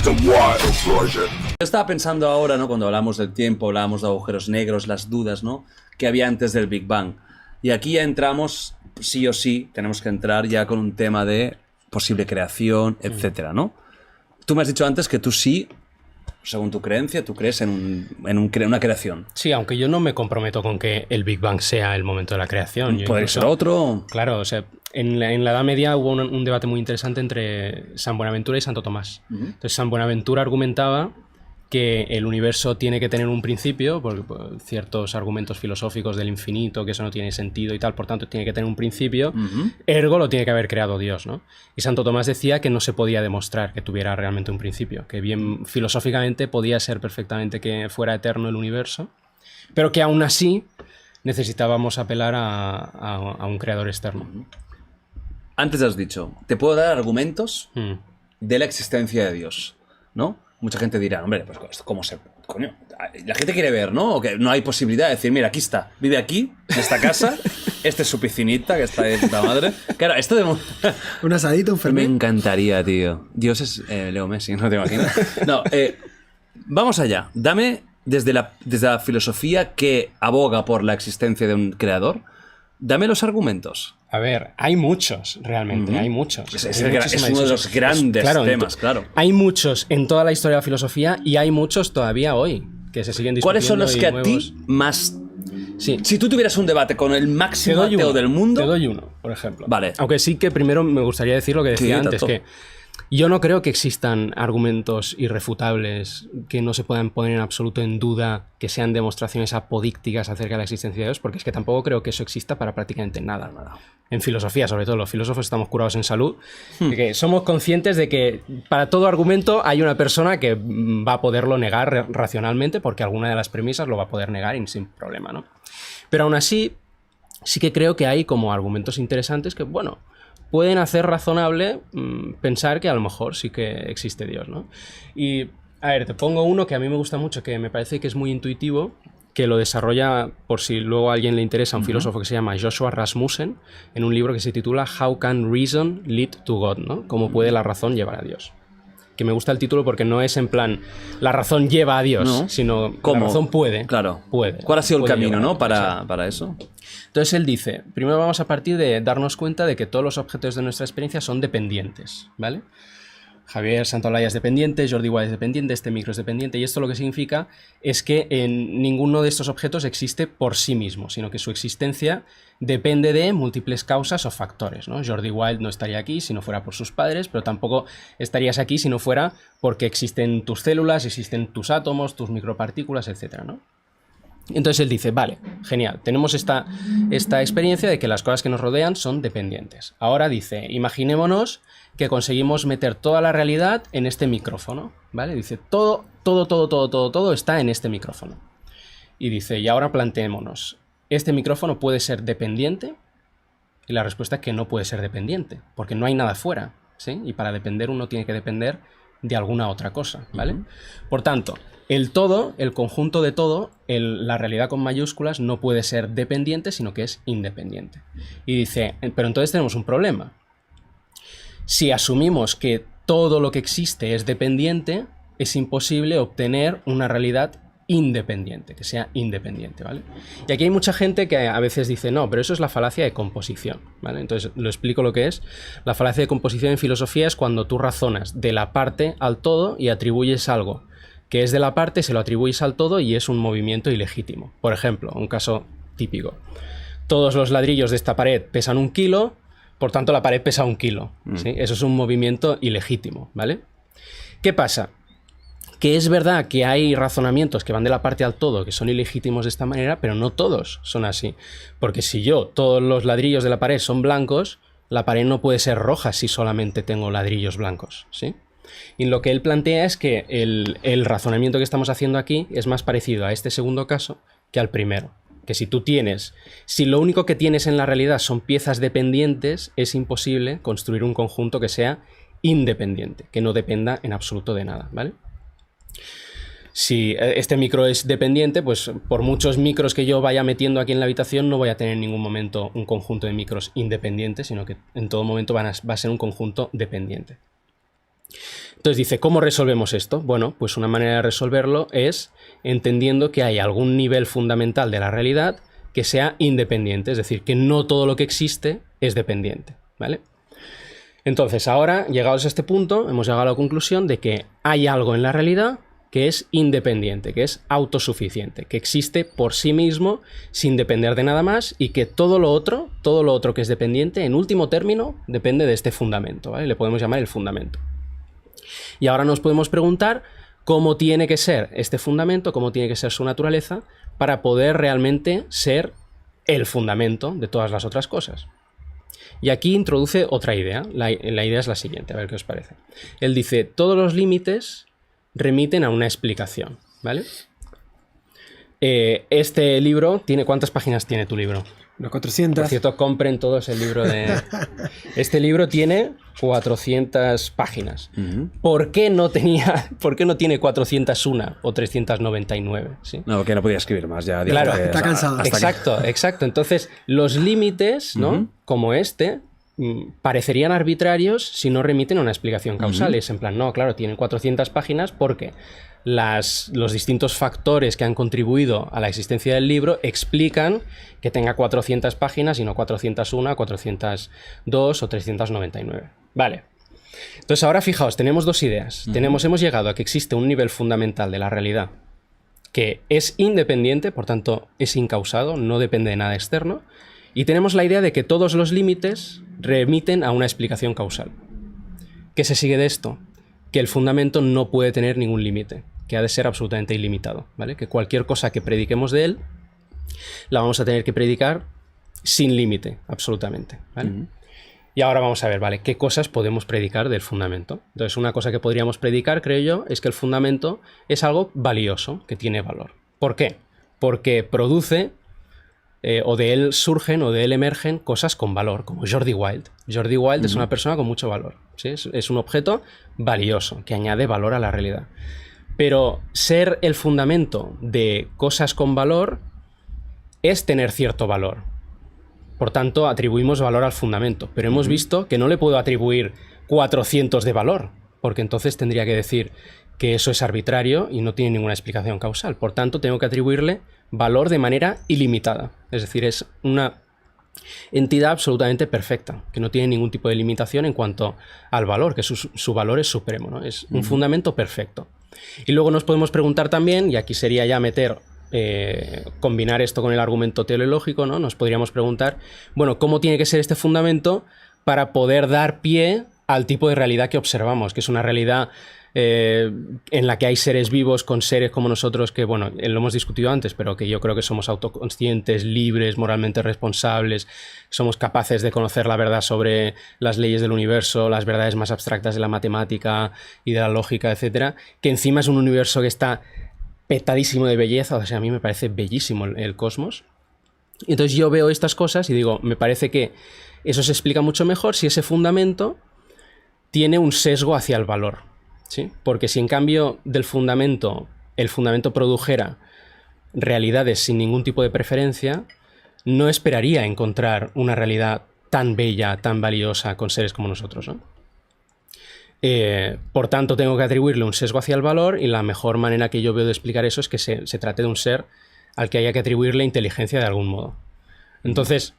Yo estaba pensando ahora, ¿no? Cuando hablamos del tiempo, hablábamos de agujeros negros, las dudas, ¿no? Que había antes del Big Bang. Y aquí ya entramos, sí o sí, tenemos que entrar ya con un tema de posible creación, etcétera, ¿no? Tú me has dicho antes que tú sí, según tu creencia, tú crees en una creación. Sí, aunque yo no me comprometo con que el Big Bang sea el momento de la creación. Puede ser otro. Claro, o sea, en la Edad Media hubo un debate muy interesante entre San Buenaventura y Santo Tomás. Entonces, San Buenaventura argumentaba que el universo tiene que tener un principio, porque ciertos argumentos filosóficos del infinito, que eso no tiene sentido y tal, por tanto tiene que tener un principio, ergo lo tiene que haber creado Dios, ¿no? Y Santo Tomás decía que no se podía demostrar que tuviera realmente un principio, que bien filosóficamente podía ser perfectamente que fuera eterno el universo, pero que aún así necesitábamos apelar a un creador externo. Antes has dicho, te puedo dar argumentos de la existencia de Dios, ¿no? Mucha gente dirá, hombre, pues ¿cómo se...? Coño, la gente quiere ver, ¿no? O que no hay posibilidad de decir, mira, aquí está, vive aquí, en esta casa, esta es su piscinita, que está de puta madre. Claro, esto de... Un asadito, un Me fermín. encantaría, tío. Dios es Leo Messi, no te imaginas. No, vamos allá. Dame, desde la filosofía que aboga por la existencia de un creador, dame los argumentos. A ver, hay muchos, realmente, hay muchos. Es uno de los grandes temas, claro. Hay muchos en toda la historia de la filosofía y hay muchos todavía hoy que se siguen discutiendo. ¿Cuáles son los que a nuevos... ti más... Sí. Si tú tuvieras un debate con el máximo ateo del mundo... Te doy uno, por ejemplo. Vale. Aunque sí que primero me gustaría decir lo que decía antes, tanto. que yo no creo que existan argumentos irrefutables que no se puedan poner en absoluto en duda, que sean demostraciones apodícticas acerca de la existencia de Dios, porque es que tampoco creo que eso exista para prácticamente nada. En filosofía, sobre todo, los filósofos estamos curados en salud, de que somos conscientes de que para todo argumento hay una persona que va a poderlo negar racionalmente, porque alguna de las premisas lo va a poder negar y sin problema, ¿no? Pero aún así, sí que creo que hay como argumentos interesantes que, bueno, pueden hacer razonable pensar que a lo mejor sí que existe Dios, ¿no? Y, a ver, te pongo uno que a mí me gusta mucho, que me parece que es muy intuitivo, que lo desarrolla, por si luego a alguien le interesa, un filósofo que se llama Joshua Rasmussen, en un libro que se titula How Can Reason Lead to God, ¿no? ¿Cómo puede la razón llevar a Dios? Que me gusta el título porque no es en plan la razón lleva a Dios, no, sino ¿cómo? La razón puede. Claro. Puede. ¿Cuál ha sido el camino, llevar, ¿no? Para eso. Entonces él dice, primero vamos a partir de darnos cuenta de que todos los objetos de nuestra experiencia son dependientes, ¿vale? Javier Santolaya es dependiente, Jordi Wild es dependiente, este micro es dependiente, y esto lo que significa es que ninguno de estos objetos existe por sí mismo, sino que su existencia depende de múltiples causas o factores, ¿no? Jordi Wild no estaría aquí si no fuera por sus padres, pero tampoco estarías aquí si no fuera porque existen tus células, existen tus átomos, tus micropartículas, etcétera, ¿no? Entonces él dice, vale, genial, tenemos esta experiencia de que las cosas que nos rodean son dependientes. Ahora dice, imaginémonos que conseguimos meter toda la realidad en este micrófono, ¿vale? Dice, todo está en este micrófono. Y dice, y ahora planteémonos, ¿este micrófono puede ser dependiente? Y la respuesta es que no puede ser dependiente, porque no hay nada fuera, ¿sí? Y para depender uno tiene que depender de alguna otra cosa, ¿vale? Por tanto, el todo, el conjunto de todo, la realidad con mayúsculas no puede ser dependiente, sino que es independiente. Y dice, pero entonces tenemos un problema. Si asumimos que todo lo que existe es dependiente, es imposible obtener una realidad independiente, que sea independiente, ¿vale? Y aquí hay mucha gente que a veces dice, no, pero eso es la falacia de composición, ¿vale? Entonces, lo explico lo que es. La falacia de composición en filosofía es cuando tú razonas de la parte al todo y atribuyes algo que es de la parte, se lo atribuyes al todo y es un movimiento ilegítimo. Por ejemplo, un caso típico. Todos los ladrillos de esta pared pesan 1 kilo, por tanto la pared pesa 1 kilo, ¿sí? Eso es un movimiento ilegítimo, ¿vale? ¿Qué pasa? Que es verdad que hay razonamientos que van de la parte al todo que son ilegítimos de esta manera, pero no todos son así. Porque si todos los ladrillos de la pared son blancos, la pared no puede ser roja si solamente tengo ladrillos blancos, ¿sí? Y lo que él plantea es que el razonamiento que estamos haciendo aquí es más parecido a este segundo caso que al primero. Que si lo único que tienes en la realidad son piezas dependientes, es imposible construir un conjunto que sea independiente, que no dependa en absoluto de nada, ¿vale? Si este micro es dependiente, pues por muchos micros que yo vaya metiendo aquí en la habitación no voy a tener en ningún momento un conjunto de micros independientes, sino que en todo momento va a ser un conjunto dependiente. Entonces dice, ¿cómo resolvemos esto? Bueno, pues una manera de resolverlo es entendiendo que hay algún nivel fundamental de la realidad que sea independiente, es decir, que no todo lo que existe es dependiente, ¿vale? Entonces, ahora, llegados a este punto, hemos llegado a la conclusión de que hay algo en la realidad que es independiente, que es autosuficiente, que existe por sí mismo sin depender de nada más y que todo lo otro que es dependiente, en último término, depende de este fundamento, ¿vale? Le podemos llamar el fundamento. Y ahora nos podemos preguntar cómo tiene que ser este fundamento, cómo tiene que ser su naturaleza para poder realmente ser el fundamento de todas las otras cosas. Y aquí introduce otra idea. La idea es la siguiente, a ver qué os parece. Él dice, todos los límites remiten a una explicación, ¿vale? Este libro tiene... ¿Cuántas páginas tiene tu libro? Unos 400. Por cierto, compren todos el libro de... Este libro tiene 400 páginas. ¿Por qué no tiene 401 o 399? ¿Sí? No, porque no podía escribir más ya. Claro, está cansado. Exacto. Entonces, los límites, ¿no? Como este, parecerían arbitrarios si no remiten a una explicación causal. Es en plan, no, claro, tienen 400 páginas porque los distintos factores que han contribuido a la existencia del libro explican que tenga 400 páginas y no 401, 402 o 399. Vale. Entonces ahora fijaos, tenemos dos ideas. Hemos llegado a que existe un nivel fundamental de la realidad que es independiente, por tanto es incausado, no depende de nada externo. Y tenemos la idea de que todos los límites remiten a una explicación causal. ¿Qué se sigue de esto? Que el fundamento no puede tener ningún límite, que ha de ser absolutamente ilimitado, ¿vale? Que cualquier cosa que prediquemos de él la vamos a tener que predicar sin límite, absolutamente, ¿vale? Y ahora vamos a ver, ¿vale? ¿Qué cosas podemos predicar del fundamento? Entonces, una cosa que podríamos predicar, creo yo, es que el fundamento es algo valioso, que tiene valor. ¿Por qué? Porque produce... o de él surgen o de él emergen cosas con valor, como Jordi Wild. Jordi Wild es una persona con mucho valor, ¿sí? Es un objeto valioso, que añade valor a la realidad. Pero ser el fundamento de cosas con valor es tener cierto valor. Por tanto, atribuimos valor al fundamento. Pero hemos visto que no le puedo atribuir 400 de valor, porque entonces tendría que decir que eso es arbitrario y no tiene ninguna explicación causal. Por tanto, tengo que atribuirle valor de manera ilimitada. Es decir, es una entidad absolutamente perfecta, que no tiene ningún tipo de limitación en cuanto al valor, que su valor es supremo, ¿no? Es un fundamento perfecto. Y luego nos podemos preguntar también, y aquí sería ya combinar esto con el argumento teleológico, ¿no? Nos podríamos preguntar, bueno, ¿cómo tiene que ser este fundamento para poder dar pie al tipo de realidad que observamos? Que es una realidad en la que hay seres vivos con seres como nosotros que, bueno, lo hemos discutido antes, pero que yo creo que somos autoconscientes, libres, moralmente responsables, somos capaces de conocer la verdad sobre las leyes del universo, las verdades más abstractas de la matemática y de la lógica, etcétera, que encima es un universo que está petadísimo de belleza. O sea, a mí me parece bellísimo el cosmos. Y entonces yo veo estas cosas y digo, me parece que eso se explica mucho mejor si ese fundamento tiene un sesgo hacia el valor, ¿sí? Porque si en cambio el fundamento produjera realidades sin ningún tipo de preferencia, no esperaría encontrar una realidad tan bella, tan valiosa con seres como nosotros, ¿no? Por tanto, tengo que atribuirle un sesgo hacia el valor, y la mejor manera que yo veo de explicar eso es que se trate de un ser al que haya que atribuirle inteligencia de algún modo. Entonces,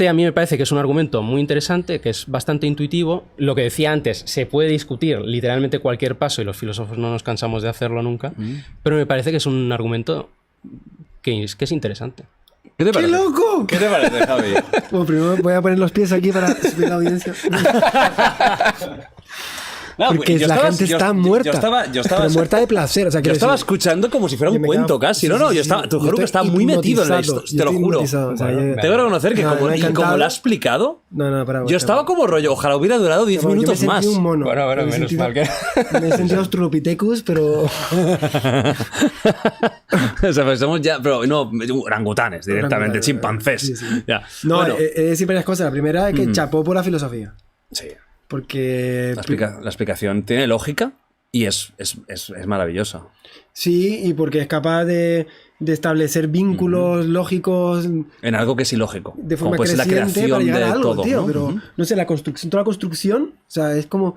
a mí me parece que es un argumento muy interesante, que es bastante intuitivo. Lo que decía antes, se puede discutir literalmente cualquier paso y los filósofos no nos cansamos de hacerlo nunca, pero me parece que es un argumento que es interesante. ¿Qué te parece? ¡Qué loco! ¿Qué te parece, Javi? Bueno, primero voy a poner los pies aquí para subir la audiencia. No, porque la gente está muerta. Yo estaba pero muerta de placer. O sea, yo estaba escuchando como si fuera un cuento casi. No, yo estaba, te juro que estaba muy metido en esto, te lo juro. O sea, tengo que reconocer que como lo ha explicado, yo estaba como rollo, ojalá hubiera durado 10 minutos más. Un mono. Bueno, menos mal que... Me he sentido Australopithecus, pero... O sea, pues somos ya, pero no, orangutanes directamente, chimpancés. Sí. Ya. No, Bueno. decir varias cosas. La primera es que chapó por la filosofía. Sí. Porque... La explicación tiene lógica y es maravillosa. Sí, y porque es capaz de establecer vínculos lógicos en algo que es ilógico. De forma como creciente la creación para llegar de a algo, todo, tío. ¿no? Pero no sé, la construcción, toda la construcción, o sea, es como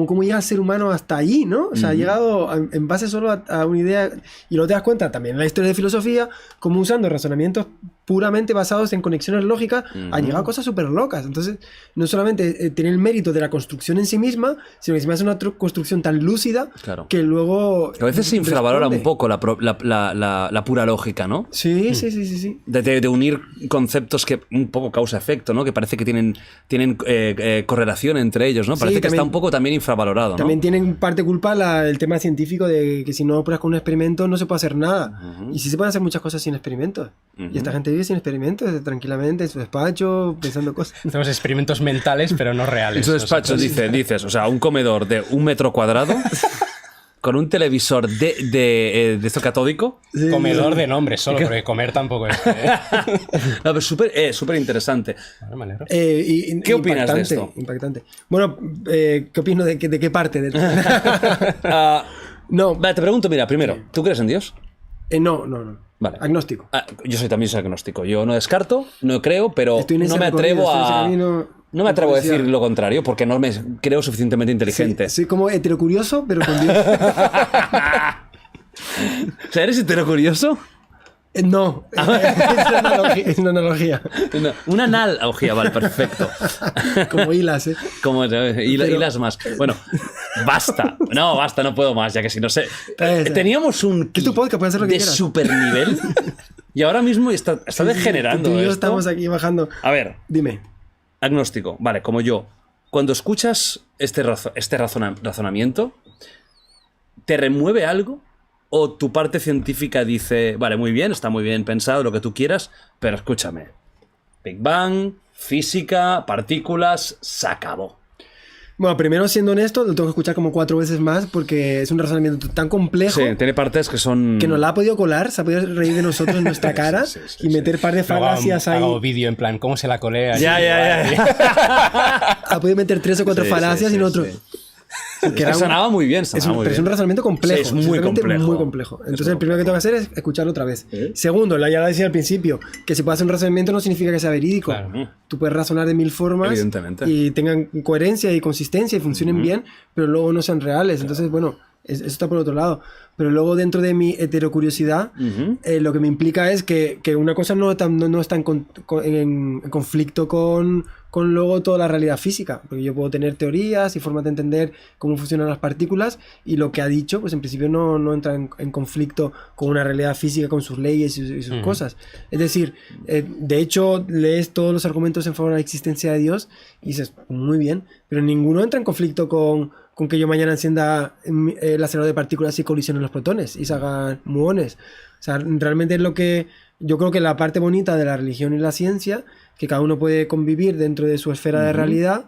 cómo llega el ser humano hasta allí, ¿no? O sea, ha llegado en base solo a una idea, y luego te das cuenta también en la historia de filosofía, como usando razonamientos puramente basados en conexiones lógicas, han llegado a cosas súper locas. Entonces, no solamente tiene el mérito de la construcción en sí misma, sino que encima es una construcción tan lúcida que luego... Que a veces se infravalora un poco la pura lógica, ¿no? Sí. De unir conceptos que un poco causa-efecto, ¿no? Que parece que tienen correlación entre ellos, ¿no? Parece que está un poco también infravalorado, ¿no? También tiene en parte culpa el tema científico de que si no pruebas con un experimento no se puede hacer nada. Y sí se pueden hacer muchas cosas sin experimentos. Y esta gente vive sin experimentos, tranquilamente en su despacho, pensando cosas. Hacemos experimentos mentales, pero no reales. En su despacho dices, o sea, un comedor de 1 metro cuadrado con un televisor de esto catódico. Sí, comedor de nombre solo, porque comer tampoco es. No, pero súper interesante. Bueno, ¿Qué opinas de esto? Impactante. Bueno, ¿qué opino de qué parte? No, vale, te pregunto, mira, primero, ¿tú crees en Dios? No. Vale. Agnóstico. Yo también soy agnóstico. Yo no descarto, no creo, pero no me atrevo No me atrevo a decir lo contrario, porque no me creo suficientemente inteligente. Sí, soy como heterocurioso, pero con Dios. O sea, ¿eres heterocurioso? No, es una analogía. Una analogía, vale, perfecto. Como hilas, ¿eh? Como hilas más. Bueno, basta. No, basta, no puedo más, ya que si no sé. Teníamos un ¿Qué tu podcast? Puedes hacer lo que de quieras. super nivel y ahora mismo está degenerando. Tú y yo esto. estamos aquí bajando. A ver. Dime. Agnóstico, vale, como yo. Cuando escuchas este razonamiento, ¿te remueve algo? ¿O tu parte científica dice, vale, muy bien, está muy bien pensado, lo que tú quieras, pero escúchame, Big Bang, física, partículas, se acabó? Bueno, primero, siendo honesto, lo tengo que escuchar como 4 veces más porque es un razonamiento tan complejo. Sí, tiene partes que son... Que nos la ha podido colar, se ha podido reír de nosotros en nuestra cara y meter par de falacias ahí. Hago vídeo en plan, ¿cómo se la colea? Ya. Ha podido meter 3 o 4 falacias y nosotros... Que sonaba muy bien, pero es un razonamiento complejo. Sí, es muy complejo. Entonces, el primero que tengo que hacer es escucharlo otra vez. Segundo, ya lo decía al principio, que si puedes hacer un razonamiento no significa que sea verídico. Claro. Tú puedes razonar de 1000 formas Evidentemente. y tengan coherencia y consistencia y funcionen bien, pero luego no sean reales. Entonces, bueno, eso está por otro lado. Pero luego, dentro de mi heterocuriosidad, lo que me implica es que una cosa no está en conflicto con luego toda la realidad física, porque yo puedo tener teorías y formas de entender cómo funcionan las partículas, y lo que ha dicho, pues en principio no entra en conflicto con una realidad física, con sus leyes y sus cosas. Es decir, de hecho, lees todos los argumentos en favor de la existencia de Dios y dices, muy bien, pero ninguno entra en conflicto con que yo mañana encienda el acelerador de partículas y colisionen los protones y se hagan muones. O sea, realmente es lo que... Yo creo que la parte bonita de la religión y la ciencia, que cada uno puede convivir dentro de su esfera de realidad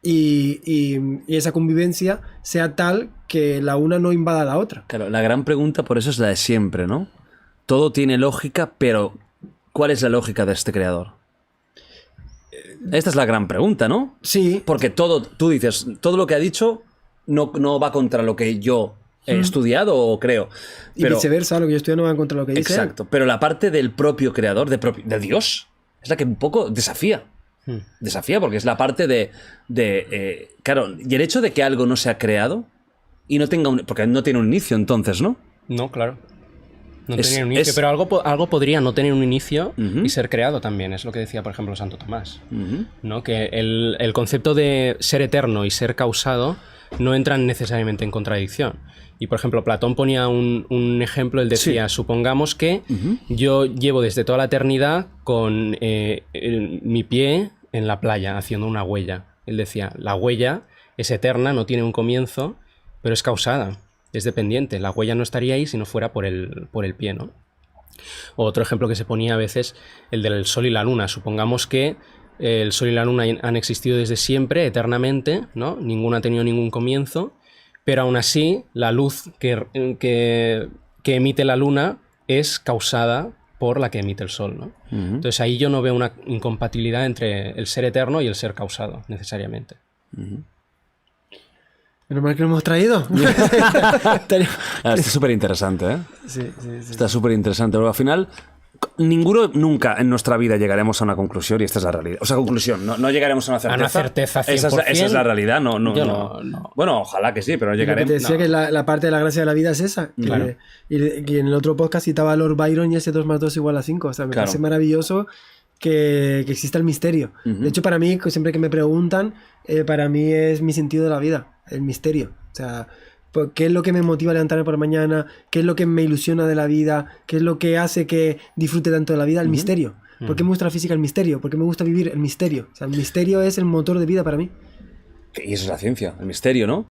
y esa convivencia sea tal que la una no invada a la otra. Claro, la gran pregunta por eso es la de siempre, ¿no? Todo tiene lógica, pero ¿cuál es la lógica de este creador? Esta es la gran pregunta, ¿no? Sí. Porque tú dices, todo lo que ha dicho no va contra lo que yo he estudiado o creo. Pero, y viceversa, lo que yo estudio no va en contra de lo que dice. Exacto, pero la parte del propio creador, de Dios, es la que un poco desafía. Desafía porque es la parte claro, y el hecho de que algo no se ha creado y no tenga porque no tiene un inicio entonces, ¿no? No, claro. No tenía un inicio, pero algo podría no tener un inicio y ser creado también. Es lo que decía, por ejemplo, Santo Tomás. ¿No? Que el concepto de ser eterno y ser causado no entran necesariamente en contradicción. Y, por ejemplo, Platón ponía un ejemplo, él decía, supongamos que yo llevo desde toda la eternidad con mi pie en la playa, haciendo una huella. Él decía, la huella es eterna, no tiene un comienzo, pero es causada, es dependiente. La huella no estaría ahí si no fuera por el pie, ¿no? Otro ejemplo que se ponía a veces, el del sol y la luna. Supongamos que el sol y la luna han existido desde siempre, eternamente, ¿no? Ninguno ha tenido ningún comienzo, pero aún así la luz que emite la luna es causada por la que emite el sol, ¿no? Entonces ahí yo no veo una incompatibilidad entre el ser eterno y el ser causado, necesariamente. Menos mal que lo hemos traído. Está súper interesante, ¿eh? Sí. Está súper interesante, pero al final ninguno nunca en nuestra vida llegaremos a una conclusión y esta es la realidad. O sea, conclusión, no llegaremos a una certeza. A una certeza 100%. Esa es la realidad, no. Yo no. Bueno, ojalá que sí, pero no Lo que llegaremos. te decía que la parte de la gracia de la vida es esa. Claro. Y en el otro podcast citaba a Lord Byron y ese 2 más 2 igual a 5. O sea, me parece maravilloso que exista el misterio. De hecho, para mí, siempre que me preguntan, para mí es mi sentido de la vida, el misterio. O sea, ¿qué es lo que me motiva a levantarme por la mañana? ¿Qué es lo que me ilusiona de la vida? ¿Qué es lo que hace que disfrute tanto de la vida? El misterio. ¿Por qué me gusta la física? El misterio. ¿Por qué me gusta vivir? El misterio. O sea, el misterio es el motor de vida para mí. Y eso es la ciencia, el misterio, ¿no?